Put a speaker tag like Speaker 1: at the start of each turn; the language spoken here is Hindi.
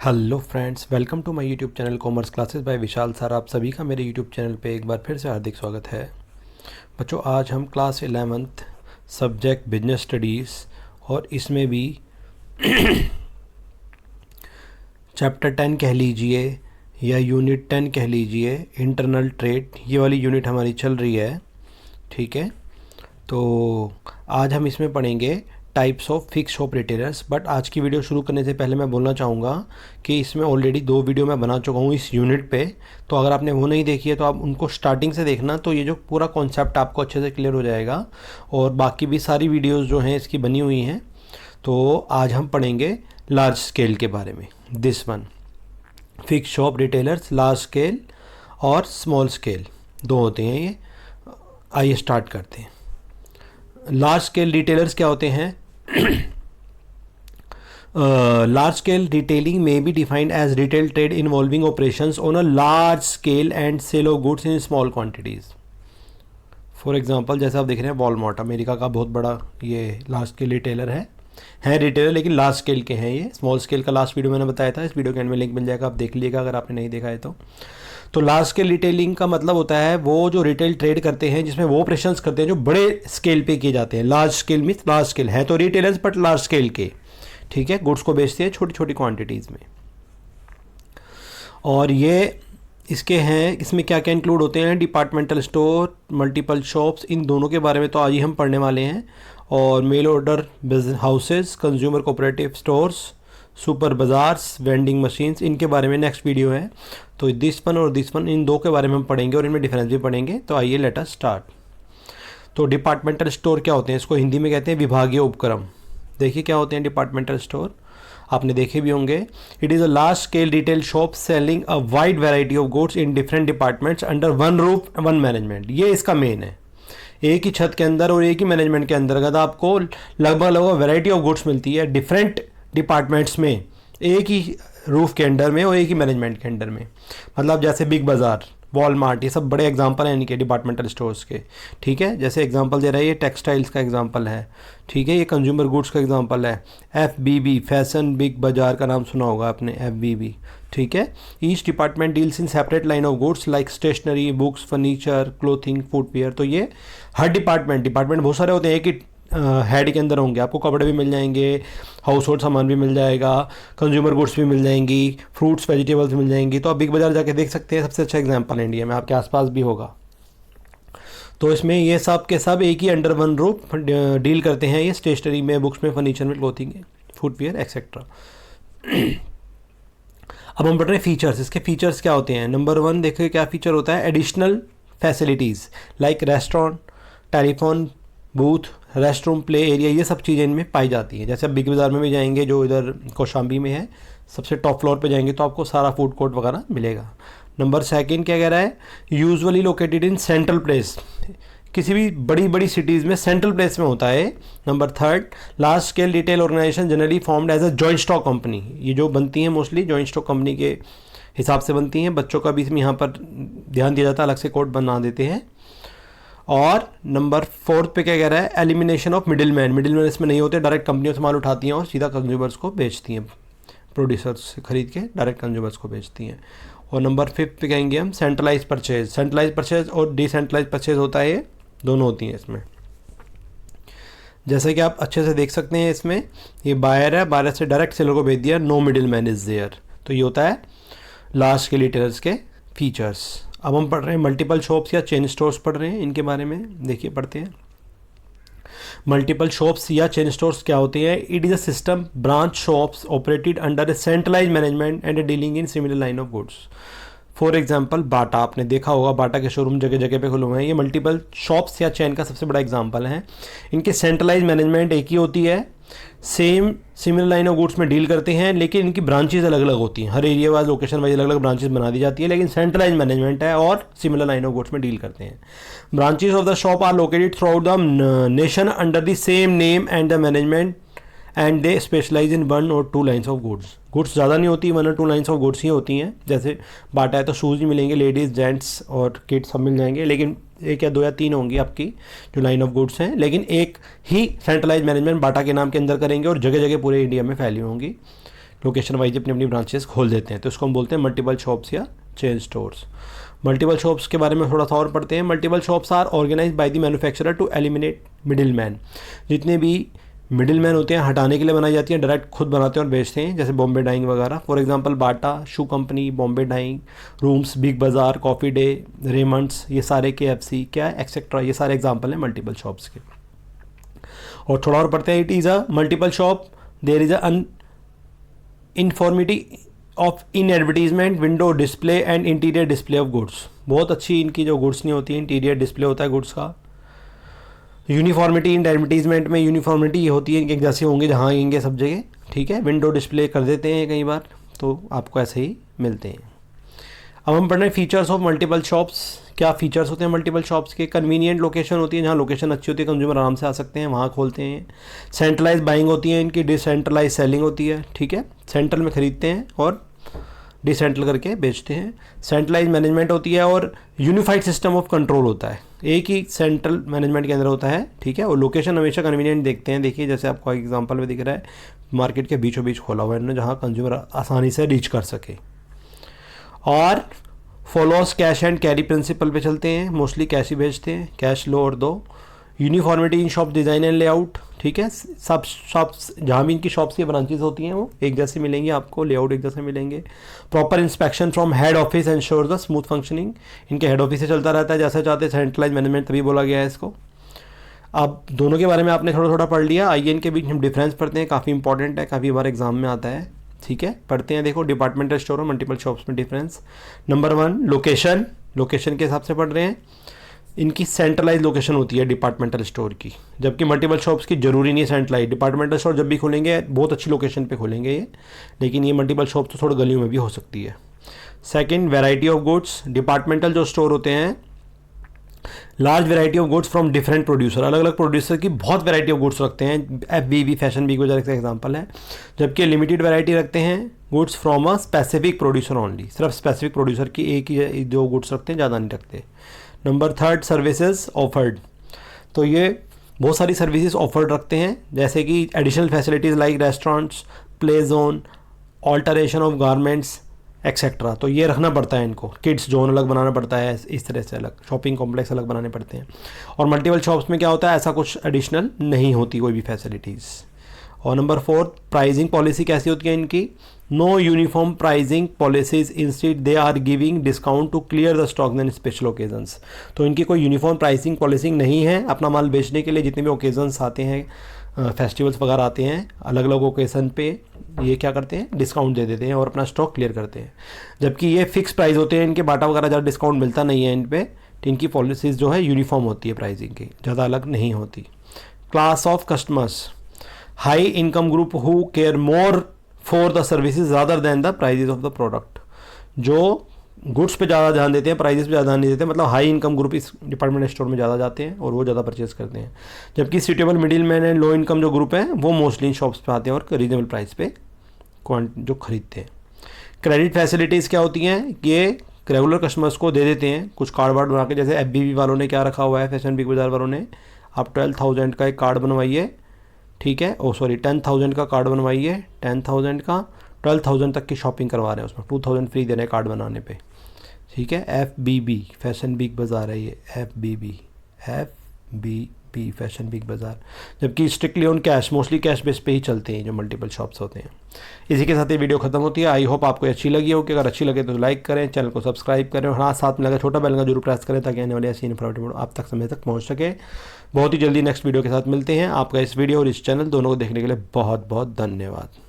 Speaker 1: Hello friends, welcome to my YouTube channel commerce classes by Vishal sir. आप सभी का मेरे यूट्यूब चैनल पे एक बार फिर से हार्दिक स्वागत है। बच्चों, आज हम class 11th subject business studies और इसमें भी चैप्टर 10 कह लीजिए या यूनिट 10 कह लीजिए, इंटरनल ट्रेड, ये वाली यूनिट हमारी चल रही है। ठीक है, तो आज हम इसमें पढ़ेंगे types of fix shop retailers. But आज की वीडियो शुरू करने से पहले मैं बोलना चाहूँगा कि इसमें ऑलरेडी 2 वीडियो मैं बना चुका हूँ इस यूनिट पे। तो अगर आपने वो नहीं देखी है तो आप उनको स्टार्टिंग से देखना, तो ये जो पूरा कॉन्सेप्ट आपको अच्छे से क्लियर हो जाएगा। और बाकी भी सारी वीडियोज़ जो हैं इसकी बनी हुई हैं। तो आज हम पढ़ेंगे लार्ज स्केल के बारे में। This one, fix shop retailers, large scale और स्मॉल स्केल दो होते हैं ये। आइए स्टार्ट करते हैं। लार्ज स्केल रिटेलर्स क्या होते हैं? Large scale retailing may be defined as retail trade involving operations on a large scale and sale of goods in small quantities. For example, जैसे आप देख रहे हैं वॉलमार्ट अमेरिका का बहुत बड़ा ये लार्ज स्केल रिटेलर है रिटेलर, लेकिन लार्ज स्केल के हैं ये। स्मॉल स्केल का लास्ट वीडियो मैंने बताया था, इस वीडियो के एंड में लिंक मिल जाएगा, आप देख लीजिएगा अगर आपने नहीं देखा है तो लार्ज स्केल रिटेलिंग का मतलब होता है वो जो रिटेल ट्रेड करते हैं जिसमें वो ऑपरेशंस करते हैं जो बड़े स्केल पे किए जाते हैं। Large scale means large scale है तो रिटेलर्स, बट लार्ज स्केल के, ठीक है, गुड्स को बेचते हैं छोटी छोटी क्वांटिटीज़ में। और ये इसके हैं, इसमें क्या क्या इंक्लूड होते हैं? डिपार्टमेंटल स्टोर, मल्टीपल शॉप्स, इन दोनों के बारे में तो आज ही हम पढ़ने वाले हैं। और mail order business houses, consumer cooperative stores, super bazaars, vending machines, इनके बारे में नेक्स्ट वीडियो है। तो दिस वन और दिस वन, इन दो के बारे में हम पढ़ेंगे और इनमें डिफरेंस भी पढ़ेंगे। तो आइए लेट अस स्टार्ट। तो डिपार्टमेंटल स्टोर क्या होते हैं? इसको हिंदी में कहते हैं विभागीय उपक्रम। देखिए क्या होते हैं डिपार्टमेंटल स्टोर, आपने देखे भी होंगे। It is a large scale retail shop selling a wide variety of goods in different departments under one roof one management. ये इसका मेन है, एक ही छत के अंदर और एक ही मैनेजमेंट के अंतर्गत आपको लगभग वैरायटी ऑफ गुड्स मिलती है डिफरेंट डिपार्टमेंट्स में, एक ही रूफ के अंडर में और एक ही मैनेजमेंट के अंडर में। मतलब जैसे बिग बाज़ार, वॉलमार्ट, ये सब बड़े एग्जांपल हैं इनके डिपार्टमेंटल स्टोर्स के। ठीक है, जैसे एग्जांपल दे रहा है, ये टेक्सटाइल्स का एग्जांपल है। ठीक है, ये कंज्यूमर गुड्स का एग्जांपल है। FBB, फैशन बिग बाज़ार का नाम सुना होगा आपने, FBB। ठीक है, each department deals in separate line of goods like stationery, books, furniture, clothing, footwear. तो ये हर डिपार्टमेंट बहुत सारे होते हैं, एक ही हेड के अंदर होंगे। आपको कपड़े भी मिल जाएंगे, हाउस होल्ड सामान भी मिल जाएगा, कंज्यूमर गुड्स भी मिल जाएंगी, फ्रूट्स वेजिटेबल्स मिल जाएंगी। तो आप बिग बाज़ार जाके देख सकते हैं, सबसे अच्छा एग्जांपल इंडिया में आपके आसपास भी होगा। तो इसमें ये सब के सब एक ही अंडर वन रूफ डील करते हैं। ये स्टेशनरी में, बुक्स में, फर्नीचर में, क्लोथिंग, फुटवेयर एक्सेट्रा। अब हम पढ़ रहे हैं फीचर्स। इसके फीचर्स क्या होते हैं? नंबर 1 देखिए क्या फीचर होता है? Additional facilities like restaurant, telephone booth, rest room, play area, ये सब चीज़ें इनमें पाई जाती हैं। जैसे आप बिग बाज़ार में भी जाएंगे जो इधर कौशाम्बी में है, सबसे टॉप फ्लोर पे जाएंगे तो आपको सारा फूड कोर्ट वगैरह मिलेगा। नंबर 2 क्या कह रहा है? Usually located in central place, किसी भी बड़ी बड़ी सिटीज़ में सेंट्रल प्लेस में होता है। Number 3, large scale retail organisation generally formed as a joint stock company. ये जो बनती हैं मोस्टली जॉइंट स्टॉक कंपनी के हिसाब से बनती हैं। बच्चों का भी इसमें यहाँ पर ध्यान दिया जाता है, अलग से कोड बना देते हैं। और नंबर 4 पे क्या कह रहा है? एलिमिनेशन ऑफ मिडिल मैन इसमें नहीं होते, डायरेक्ट कंपनियों से माल उठाती हैं और सीधा कंज्यूमर्स को बेचती हैं, प्रोड्यूसर्स से खरीद के डायरेक्ट कंज्यूमर्स को बेचती हैं। और नंबर 5 पे कहेंगे हम सेंट्रलाइज परचेज और डिसेंट्रलाइज परचेज होता है, ये दोनों होती हैं इसमें। जैसे कि आप अच्छे से देख सकते हैं इसमें, ये बायर है, बायर से डायरेक्ट सेलर को भेज दिया, no middleman is there. तो ये होता है लार्ज स्केल रिटेलर्स के फीचर्स। अब हम पढ़ रहे हैं मल्टीपल शॉप्स या चेन स्टोर्स पढ़ रहे हैं, इनके बारे में देखिए पढ़ते हैं। मल्टीपल शॉप्स या चेन स्टोर्स क्या होते हैं? It is a system branch shops operated under a centralise management and dealing in similar line of goods. For example Bata, आपने देखा होगा बाटा के शोरूम जगह जगह पे खुले हुए हैं। ये मल्टीपल शॉप्स या चेन का सबसे बड़ा एग्जाम्पल है। इनके सेंट्रलाइज मैनेजमेंट एक ही होती है, same similar line of goods में डील करते हैं, लेकिन इनकी ब्रांचेज अलग अलग होती हैं। हर एरिया वाइज, लोकेशन वाइज अलग अलग ब्रांचेज बना दी जाती है, लेकिन सेंट्रलाइज मैनेजमेंट है और सिमिलर लाइन ऑफ गुड्स में डील करते हैं। Branches of the shop are located throughout the nation under the same name and the management and they specialise in 1 और 2 लाइन्स ऑफ गुड्स ज़्यादा नहीं होती, 1 और 2 लाइन्स ऑफ गुड्स ही होती हैं। जैसे बाटा है तो शूज़ ही मिलेंगे, लेडीज़ जेंट्स और किड्स सब मिल जाएंगे, लेकिन 1 या 2 या 3 होंगी आपकी जो लाइन ऑफ गुड्स हैं, लेकिन एक ही सेंट्रलाइज मैनेजमेंट बाटा के नाम के अंदर करेंगे और जगह जगह पूरे इंडिया में फैली होंगी। लोकेशन वाइज अपनी अपनी ब्रांचेस खोल देते हैं, तो इसको हम बोलते हैं मल्टीपल शॉप्स या चेन स्टोर्स। मल्टीपल शॉप्स के बारे में थोड़ा सा और पढ़ते हैं। Multiple shops are organised by the manufacturer to eliminate middle man. जितने भी मिडिल मैन होते हैं हटाने के लिए बनाई जाती हैं, डायरेक्ट खुद बनाते हैं और बेचते हैं, जैसे बॉम्बे डाइंग वगैरह। For example Bata shoe company, Bombay Dyeing, rooms, Big Bazaar, Coffee Day, Raymonds, ये सारे KFC क्या एक्सेट्रा, ये सारे एग्जांपल हैं मल्टीपल शॉप्स के। और थोड़ा और पढ़ते हैं। It is a multiple shop, there is a uniformity of in advertisement, window display and interior display of goods. बहुत अच्छी इनकी जो गुड्स नहीं होती, इंटीरियर डिस्प्ले होता है गुड्स का। यूनिफॉर्मिटी इन एडवर्टीजमेंट में यूनिफॉर्मिटी होती है, एक जैसे होंगे जहाँ आएंगे सब जगह, ठीक है। विंडो डिस्प्ले कर देते हैं कई बार, तो आपको ऐसे ही मिलते हैं। अब हम पढ़ रहे हैं फीचर्स ऑफ मल्टीपल शॉप्स। क्या फीचर्स होते हैं मल्टीपल शॉप्स के? कन्वीनियंट लोकेशन होती है, जहाँ लोकेशन अच्छी होती है, कंज्यूमर आराम से आ सकते हैं, वहाँ खोलते हैं। सेंट्रलाइज बाइंग होती है इनकी, डिसेंट्रलाइज सेलिंग होती है, ठीक है। सेंट्रल में खरीदते हैं और डिसेंट्रल करके बेचते हैं। सेंट्रलाइज मैनेजमेंट होती है और यूनिफाइड सिस्टम ऑफ कंट्रोल होता है, एक ही सेंट्रल मैनेजमेंट के अंदर होता है, ठीक है। और लोकेशन हमेशा कन्वीनियंट देखते हैं। देखिए जैसे आपको एग्जांपल में दिख रहा है, मार्केट के बीचों बीच खोला हुआ है, जहाँ कंज्यूमर आसानी से रीच कर सके। और follows cash and carry principle पे चलते हैं, मोस्टली कैश ही भेजते हैं, कैश लो और दो। Uniformity in shop design and layout, ठीक है। सब शॉप्स जहाँ भी इनकी शॉप्स की ब्रांचेज होती हैं वो एक जैसे मिलेंगे आपको, लेआउट एक जैसे मिलेंगे। Proper inspection from head office ensure the smooth functioning, इनके हेड ऑफिस से चलता रहता है जैसे चाहते हैं। सेंट्रलाइज मैनेजमेंट तभी बोला गया है इसको। अब दोनों के बारे में आपने थोड़ा थोड़ा पढ़ लिया। आइए इनके बीच हम डिफरेंस पढ़ते हैं, काफ़ी इंपॉर्टेंट है, काफ़ी बार एग्जाम में आता है, ठीक है। पढ़ते हैं, देखो डिपार्टमेंटल स्टोर और मल्टीपल शॉप्स में डिफरेंस। नंबर 1 लोकेशन, लोकेशन के हिसाब से पढ़ रहे हैं। इनकी सेंट्रलाइज लोकेशन होती है डिपार्टमेंटल स्टोर की, जबकि मल्टीपल शॉप्स की जरूरी नहीं है सेंट्रलाइज। डिपार्टमेंटल स्टोर जब भी खोलेंगे बहुत अच्छी लोकेशन पे खोलेंगे ये, लेकिन ये मल्टीपल शॉप तो थोड़ी गलियों में भी हो सकती है। Second variety of goods, departmental जो स्टोर होते हैं large variety of goods from different producer, अलग अलग प्रोड्यूसर की बहुत वैरायटी ऑफ गुड्स रखते हैं। FBB फैशन वीक वगैरह का एग्जांपल है। जबकि लिमिटेड वैरायटी रखते हैं goods from a specific producer only, सिर्फ स्पेसिफिक प्रोड्यूसर की एक ही जो गुड्स रखते हैं, ज़्यादा नहीं रखते। नंबर 3 सर्विसेज ऑफर्ड, तो ये बहुत सारी सर्विसेज ऑफर्ड रखते हैं, जैसे कि additional facilities like restaurants, play zone, alteration of garments etcetera. तो ये रखना पड़ता है इनको, किड्स जोन अलग बनाना पड़ता है, इस तरह से अलग शॉपिंग कॉम्प्लेक्स अलग बनाने पड़ते हैं। और मल्टीपल शॉप्स में क्या होता है, ऐसा कुछ एडिशनल नहीं होती कोई भी फैसिलिटीज़। और नंबर 4 प्राइसिंग पॉलिसी कैसी होती है इनकी? No uniform pricing policies, instead they are giving discount to clear the stock and special occasions. तो इनकी कोई यूनिफॉर्म प्राइसिंग पॉलिसी नहीं है, अपना माल बेचने के लिए जितने भी ओकेजन्स आते हैं, फेस्टिवल्स वगैरह आते हैं, अलग अलग ओकेजन पे ये क्या करते हैं, डिस्काउंट दे देते हैं और अपना स्टॉक क्लियर करते हैं। जबकि ये फिक्स प्राइस होते हैं इनके, बाटा वगैरह ज़्यादा डिस्काउंट मिलता नहीं है इन पे, तो इनकी पॉलिसीज़ जो है यूनिफॉर्म होती है प्राइसिंग की, ज़्यादा अलग नहीं होती। Class of customers, high income group who care more for the services rather than the prices of the product, जो गुड्स पे ज़्यादा ध्यान देते हैं, प्राइजेस पे ज़्यादा ध्यान नहीं देते, मतलब हाई इनकम ग्रुप इस डिपार्टमेंट स्टोर में ज़्यादा जाते हैं और वो ज़्यादा परचेज करते हैं। जबकि suitable middle man and low income जो ग्रुप है वो मोस्टली इन शॉप्स पे आते हैं और रीजनेबल प्राइस पे जो खरीदते हैं। क्रेडिट फैसिलिटीज़ क्या होती हैं, ये रेगुलर कस्टमर्स को दे देते हैं कुछ कार्ड वार्ड बना के, जैसे FBB वालों ने क्या रखा हुआ है, फैशन बिग बाज़ार वालों ने, आप 12,000 का एक कार्ड बनवाइए, ठीक है, 10,000 का कार्ड बनवाइए, 10,000 का 12,000 तक की शॉपिंग करवा रहे हैं, उसमें 2,000 फ्री दे रहे हैं कार्ड बनाने पे, ठीक है। FBB फैशन बिग बाज़ार है ये, FBB फैशन बिग बाज़ार। जबकि strictly on cash, mostly cash base पे ही चलते हैं जो मल्टीपल शॉप्स होते हैं। इसी के साथ ये वीडियो खत्म होती है। आई होप आपको अच्छी लगी हो, कि अगर अच्छी लगे तो लाइक करें, चैनल को सब्सक्राइब करें और हाँ साथ में लगा छोटा बेल का जरूर प्रेस करें, ताकि आने वाली ऐसी इन्फॉर्मेटिव आप तक समय तक पहुँच सके। बहुत ही जल्दी नेक्स्ट वीडियो के साथ मिलते हैं। आपका इस वीडियो और इस चैनल दोनों को देखने के लिए बहुत बहुत धन्यवाद।